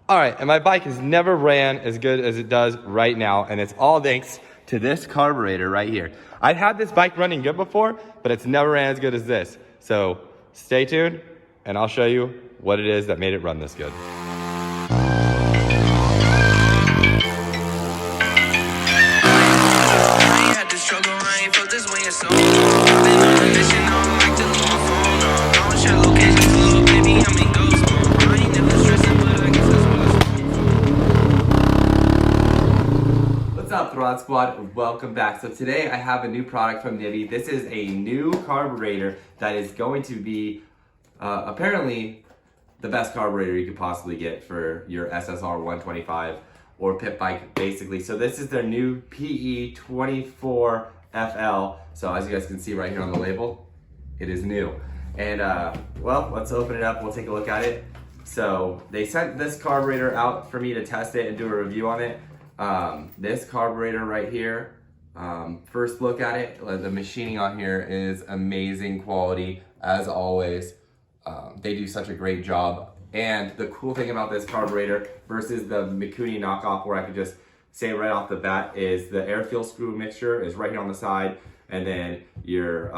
All right, and my bike has never ran as good as it does right now, and it's all thanks to this carburetor right here. I've had this bike running good before, but it's never ran as good as this. So stay tuned, and I'll show you what it is that made it run this good. What's up, Throd Squad? Welcome back. So today I have a new product from Nibby. This is a new carburetor that is going to be apparently the best carburetor you could possibly get for your SSR 125 or pit bike, basically. So this is their new PE24FL. So as you guys can see right here on the label, it is new. And well, let's open it up. We'll take a look at it. So they sent this carburetor out for me to test it and do a review on it. This carburetor right here, first look at it, the machining on here is amazing quality as always. They do such a great job. And the cool thing about this carburetor versus the Mikuni knockoff, where I could just say right off the bat, is the air fuel screw mixture is right here on the side, and then your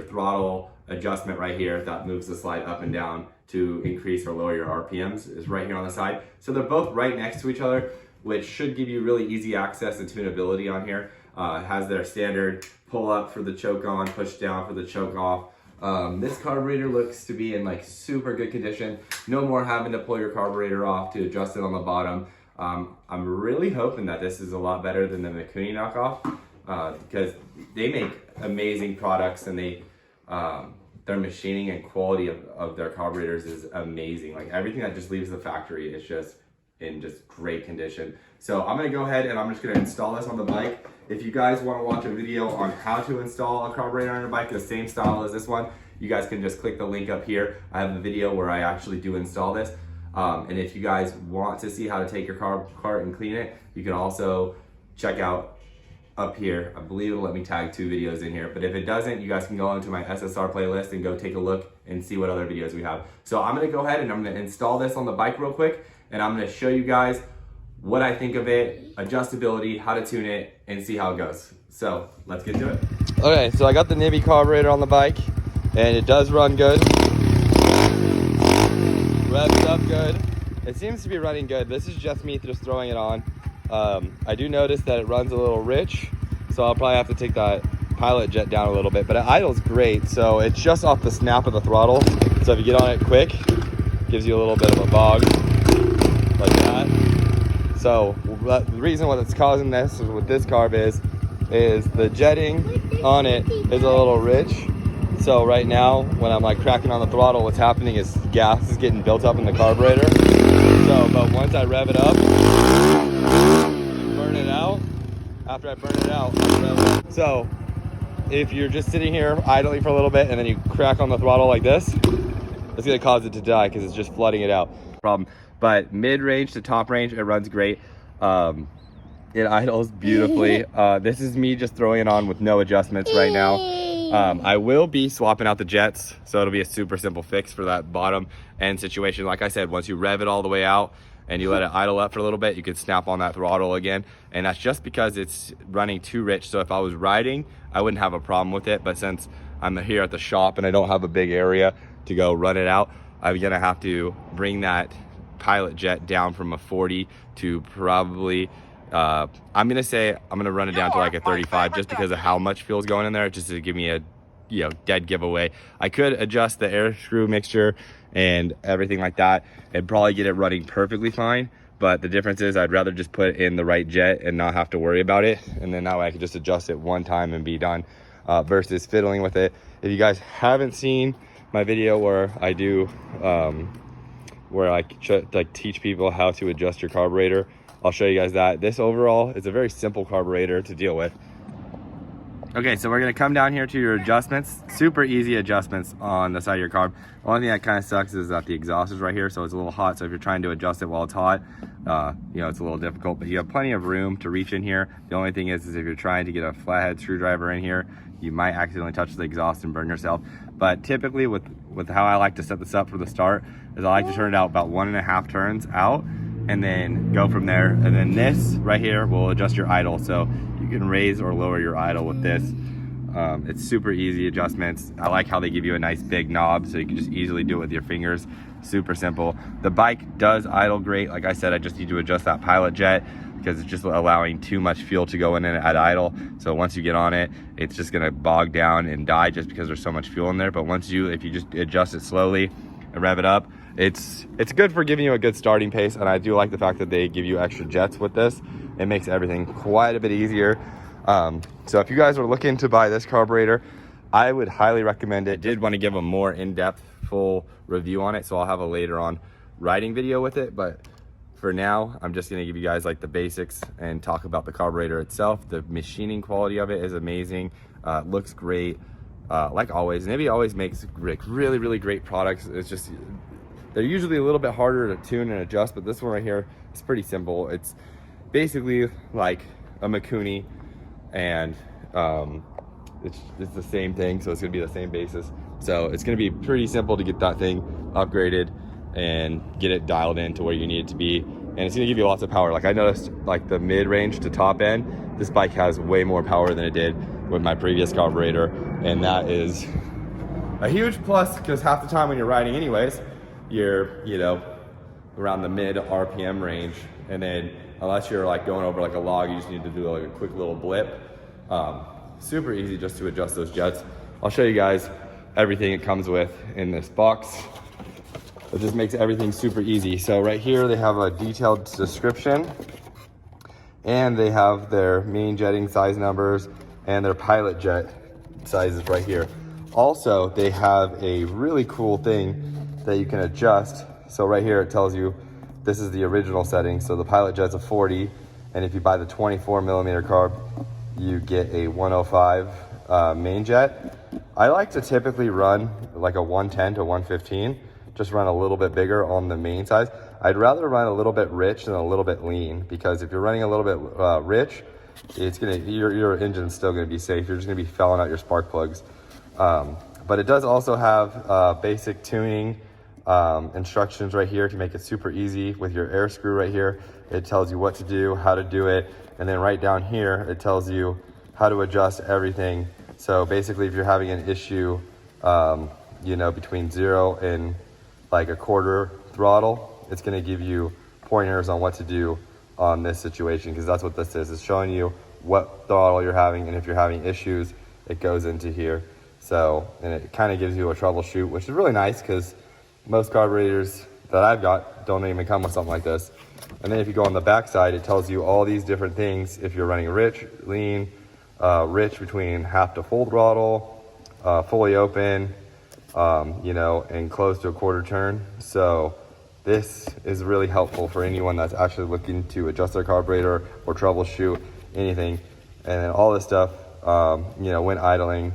throttle adjustment right here that moves the slide up and down to increase or lower your RPMs is right here on the side. So they're both right next to each other, which should give you really easy access and tunability on here. It has their standard pull up for the choke on, push down for the choke off. This carburetor looks to be in like super good condition. No more having to pull your carburetor off to adjust it on the bottom. I'm really hoping that this is a lot better than the Mikuni knockoff because they make amazing products, and their machining and quality of their carburetors is amazing. Like everything that just leaves the factory is just in just great condition. So I'm gonna go ahead and I'm just gonna install this on the bike. If you guys wanna watch a video on how to install a carburetor on your bike, the same style as this one, you guys can just click the link up here. I have the video where I actually do install this. And if you guys want to see how to take your cart and clean it, you can also check out up here. I believe it'll let me tag 2 videos in here, but if it doesn't, you guys can go into my SSR playlist and go take a look and see what other videos we have. So I'm gonna go ahead and I'm gonna install this on the bike real quick, and I'm gonna show you guys what I think of it, adjustability, how to tune it, and see how it goes. So let's get to it. Okay, so I got the Nibby carburetor on the bike, and it does run good. Revs up good. It seems to be running good. This is just me just throwing it on. I do notice that it runs a little rich, so I'll probably have to take that pilot jet down a little bit, but it idles great. So it's just off the snap of the throttle. So if you get on it quick, it gives you a little bit of a bog like that. So the reason what it's causing this with this carb is the jetting on it is a little rich. So right now, when I'm like cracking on the throttle, what's happening is gas is getting built up in the carburetor. So, but once I rev it up, burn it out. After I burn it out, I rev it up. So if you're just sitting here idling for a little bit and then you crack on the throttle like this, it's gonna cause it to die because it's just flooding it out. Problem. But mid-range to top range, it runs great. It idles beautifully. This is me just throwing it on with no adjustments right now. I will be swapping out the jets, so it'll be a super simple fix for that bottom end situation. Like I said, once you rev it all the way out and you let it idle up for a little bit, you can snap on that throttle again. And that's just because it's running too rich. So if I was riding, I wouldn't have a problem with it. But since I'm here at the shop and I don't have a big area to go run it out, I'm gonna have to bring that pilot jet down from a 40 to probably I'm gonna say I'm gonna run it down to like a 35 just because of how much fuel's going in there, just to give me a dead giveaway. I could adjust the air screw mixture and everything like that and probably get it running perfectly fine, but the difference is I'd rather just put in the right jet and not have to worry about it, and then that way I can just adjust it one time and be done, versus fiddling with it. If you guys haven't seen my video where I do where I teach people how to adjust your carburetor, I'll show you guys that. This overall is a very simple carburetor to deal with. Okay, so we're gonna come down here to your adjustments. Super easy adjustments on the side of your carb. Only thing that kind of sucks is that the exhaust is right here, so it's a little hot. So if you're trying to adjust it while it's hot, it's a little difficult, but you have plenty of room to reach in here. The only thing is if you're trying to get a flathead screwdriver in here, you might accidentally touch the exhaust and burn yourself. But typically with with how I like to set this up for the start is I like to turn it out about 1.5 turns out and then go from there. And then this right here will adjust your idle. So you can raise or lower your idle with this. It's super easy adjustments. I like how they give you a nice big knob so you can just easily do it with your fingers. Super simple. The bike does idle great. Like I said, I just need to adjust that pilot jet because it's just allowing too much fuel to go in it at idle. So once you get on it, it's just gonna bog down and die just because there's so much fuel in there. But if you just adjust it slowly and rev it up, it's good for giving you a good starting pace. And I do like the fact that they give you extra jets with this. It makes everything quite a bit easier. So if you guys are looking to buy this carburetor, I would highly recommend it. I did want to give a more in-depth full review on it, so I'll have a later on riding video with it, but for now I'm just going to give you guys like the basics and talk about the carburetor itself. The machining quality of it is amazing. Looks great, like always. Nibby always makes really great products. It's just they're usually a little bit harder to tune and adjust, but this one right here is pretty simple. It's basically like a Mikuni, and it's the same thing, so it's gonna be the same basis. So it's gonna be pretty simple to get that thing upgraded and get it dialed in to where you need it to be. And it's gonna give you lots of power. Like I noticed, like the mid-range to top end, this bike has way more power than it did with my previous carburetor. And that is a huge plus, because half the time when you're riding anyways, you're, you know, around the mid RPM range. And then unless you're like going over like a log, you just need to do like a quick little blip. Super easy just to adjust those jets. I'll show you guys everything it comes with in this box. It just makes everything super easy. So right here they have a detailed description, and they have their main jetting size numbers and their pilot jet sizes right here. Also, they have a really cool thing that you can adjust. So right here it tells you this is the original setting. So the pilot jet's a 40, and if you buy the 24mm carb, you get a 105 main jet. I like to typically run like a 110 to 115, just run a little bit bigger on the main size. I'd rather run a little bit rich than a little bit lean, because if you're running a little bit rich, it's gonna, your engine's still gonna be safe. You're just gonna be fouling out your spark plugs. But it does also have basic tuning instructions right here to make it super easy with your air screw right here. It tells you what to do, how to do it. And then right down here, it tells you how to adjust everything. So basically, if you're having an issue, you know, between 0 and like a quarter throttle, it's gonna give you pointers on what to do on this situation, because that's what this is. It's showing you what throttle you're having, and if you're having issues, it goes into here. So, and it kind of gives you a troubleshoot, which is really nice, because most carburetors that I've got don't even come with something like this. And then if you go on the back side, it tells you all these different things. If you're running rich, lean, rich between half to full throttle, fully open, you know, and close to a quarter turn. So this is really helpful for anyone that's actually looking to adjust their carburetor or troubleshoot anything. And then all this stuff, you know, when idling,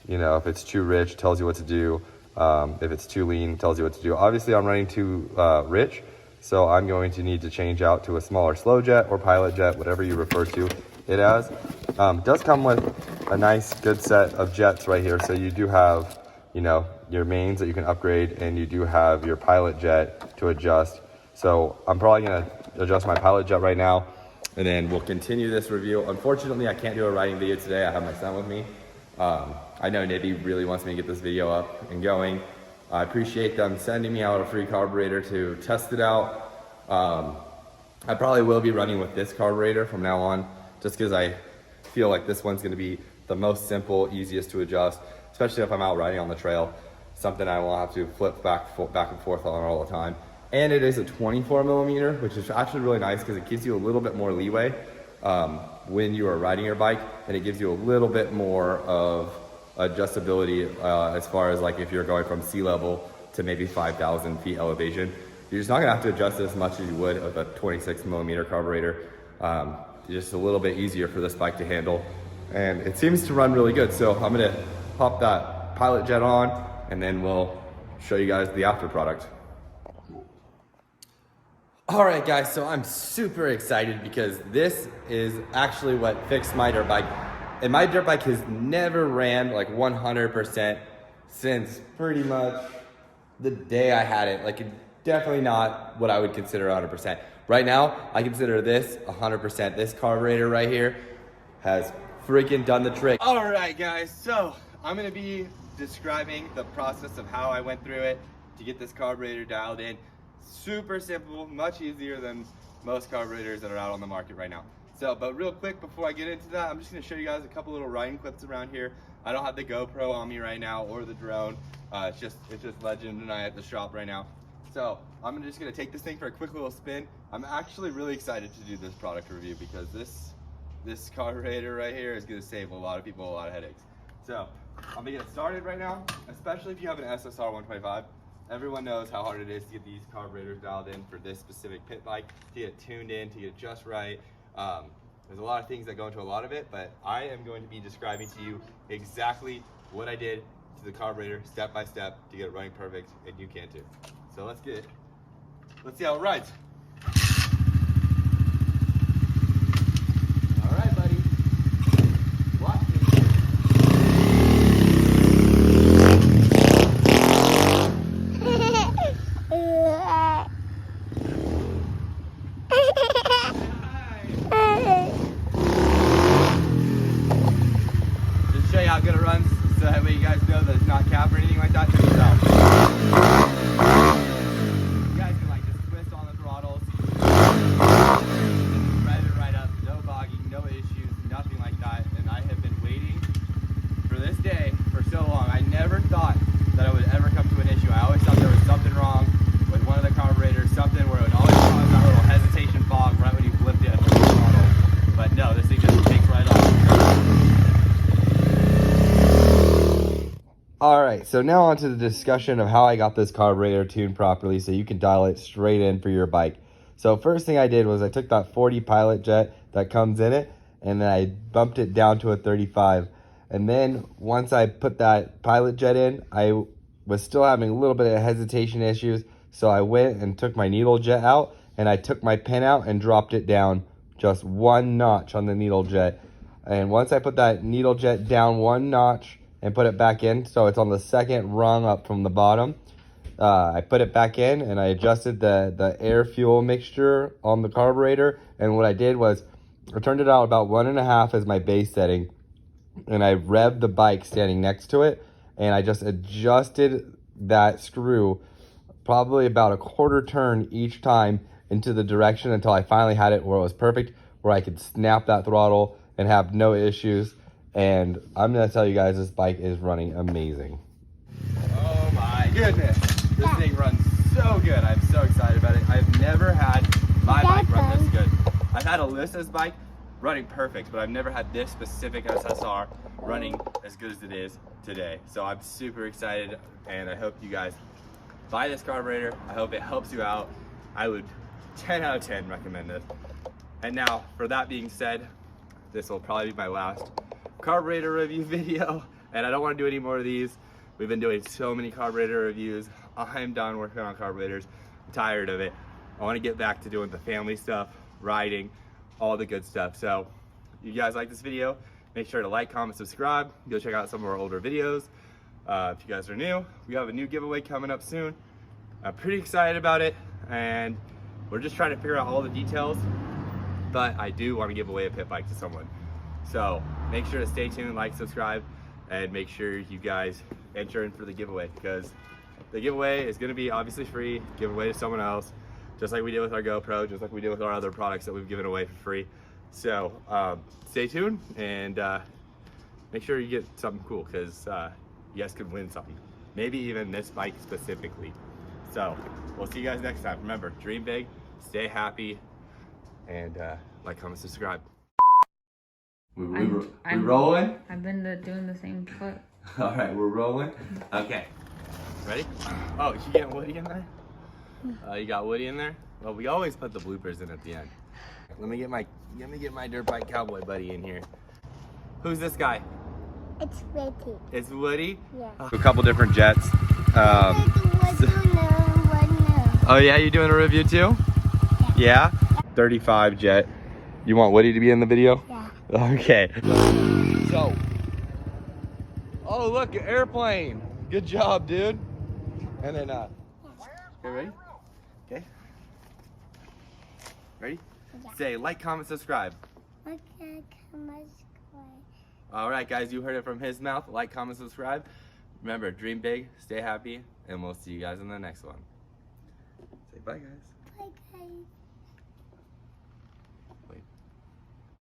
you know, if it's too rich, tells you what to do. If it's too lean, tells you what to do. Obviously, I'm running too rich, so I'm going to need to change out to a smaller slow jet or pilot jet, whatever you refer to it as. It does come with a nice, good set of jets right here. So you do have, you know, your mains that you can upgrade, and you do have your pilot jet to adjust. So I'm probably gonna adjust my pilot jet right now, and then we'll continue this review. Unfortunately, I can't do a riding video today. I have my son with me. I know Nibby really wants me to get this video up and going. I appreciate them sending me out a free carburetor to test it out. I probably will be running with this carburetor from now on, just because I feel like this one's gonna be the most simple, easiest to adjust, especially if I'm out riding on the trail. Something I won't have to flip back and forth on all the time. And it is a 24mm, which is actually really nice, because it gives you a little bit more leeway when you are riding your bike, and it gives you a little bit more of adjustability as far as like if you're going from sea level to maybe 5,000 feet elevation. You're just not gonna have to adjust it as much as you would with a 26mm carburetor. Just a little bit easier for this bike to handle, and it seems to run really good. So I'm gonna pop that pilot jet on, and then we'll show you guys the after product. All right, guys, so I'm super excited because this is actually what fixed my dirt bike. And my dirt bike has never ran like 100% since pretty much the day I had it, like definitely not what I would consider 100%. Right now, I consider this 100%. This carburetor right here has freaking done the trick. All right, guys, so I'm gonna be describing the process of how I went through it to get this carburetor dialed in. Super simple, much easier than most carburetors that are out on the market right now. So, but real quick before I get into that, I'm just gonna show you guys a couple little riding clips around here. I don't have the GoPro on me right now or the drone. It's just Legend and I at the shop right now. So I'm just gonna take this thing for a quick little spin. I'm actually really excited to do this product review because this carburetor right here is gonna save a lot of people a lot of headaches. So I'm gonna get started right now, especially if you have an SSR 125. Everyone knows how hard it is to get these carburetors dialed in for this specific pit bike, to get it tuned in, to get it just right. There's a lot of things that go into a lot of it, but I am going to be describing to you exactly what I did to the carburetor step by step to get it running perfect, and you can too. So let's see how it rides. All right, buddy. Watch me. Just show you how good it runs, so that way you guys know that it's not cap or anything like that. Check this out. You guys can like just twist on the throttle, rev it right up, no bogging, no issues, nothing like that. And I have been waiting for this day for so long. I never thought that I would ever come to an issue. I always thought there was something wrong with one of the carburetors, something where it would always cause that little hesitation fog right when you flipped it from the throttle. But no, this thing just takes right off. All right, so now on to the discussion of how I got this carburetor tuned properly so you can dial it straight in for your bike. So first thing I did was I took that 40 pilot jet that comes in it, and then I bumped it down to a 35. And then once I put that pilot jet in, I was still having a little bit of hesitation issues. So I went and took my needle jet out, and I took my pin out and dropped it down just one notch on the needle jet. And once I put that needle jet down one notch and put it back in, so it's on the second rung up from the bottom, I put it back in and I adjusted the air fuel mixture on the carburetor. And what I did was I turned it out about 1.5 as my base setting, and I revved the bike standing next to it, and I just adjusted that screw probably about a quarter turn each time into the direction until I finally had it where it was perfect, where I could snap that throttle and have no issues. And I'm gonna tell you guys, this bike is running amazing. Oh my goodness, this thing runs so good. I'm so excited about it. I've never had my bike run this good. I've had Alyssa's bike running perfect, but I've never had this specific SSR running as good as it is today. So I'm super excited, and I hope you guys buy this carburetor. I hope it helps you out. I would 10 out of 10 recommend this. And now, for that being said, this will probably be my last carburetor review video, and I don't want to do any more of these. We've been doing so many carburetor reviews. I'm done working on carburetors. I'm tired of it. I want to get back to doing the family stuff, riding, all the good stuff. So if you guys like this video, make sure to like, comment, subscribe. Go check out some of our older videos. If you guys are new, we have a new giveaway coming up soon. I'm pretty excited about it, and we're just trying to figure out all the details, but I do want to give away a pit bike to someone. So make sure to stay tuned, like, subscribe, and make sure you guys enter in for the giveaway, because the giveaway is going to be obviously free, give away to someone else, just like we did with our GoPro, just like we did with our other products that we've given away for free. So stay tuned, and make sure you get something cool, because you guys could win something, maybe even this bike specifically. So we'll see you guys next time. Remember, dream big, stay happy, and like, comment, subscribe. We rolling? I've been doing the same foot. All right, we're rolling. Okay, ready? Oh, you getting Woody in there? You got Woody in there? Well, we always put the bloopers in at the end. Let me get my dirt bike cowboy buddy in here. Who's this guy? It's Woody. It's Woody? Yeah. A couple different jets. Oh yeah, you doing a review too? Yeah. 35 jet. You want Woody to be in the video? Yeah. Okay. So. Oh look, an airplane. Good job, dude. And then, okay, ready? Okay. Ready? Yeah. Say like, comment, subscribe. Okay, come on, subscribe. All right, guys, you heard it from his mouth. Like, comment, subscribe. Remember, dream big, stay happy, and we'll see you guys in the next one. Say bye, guys. Bye, guys.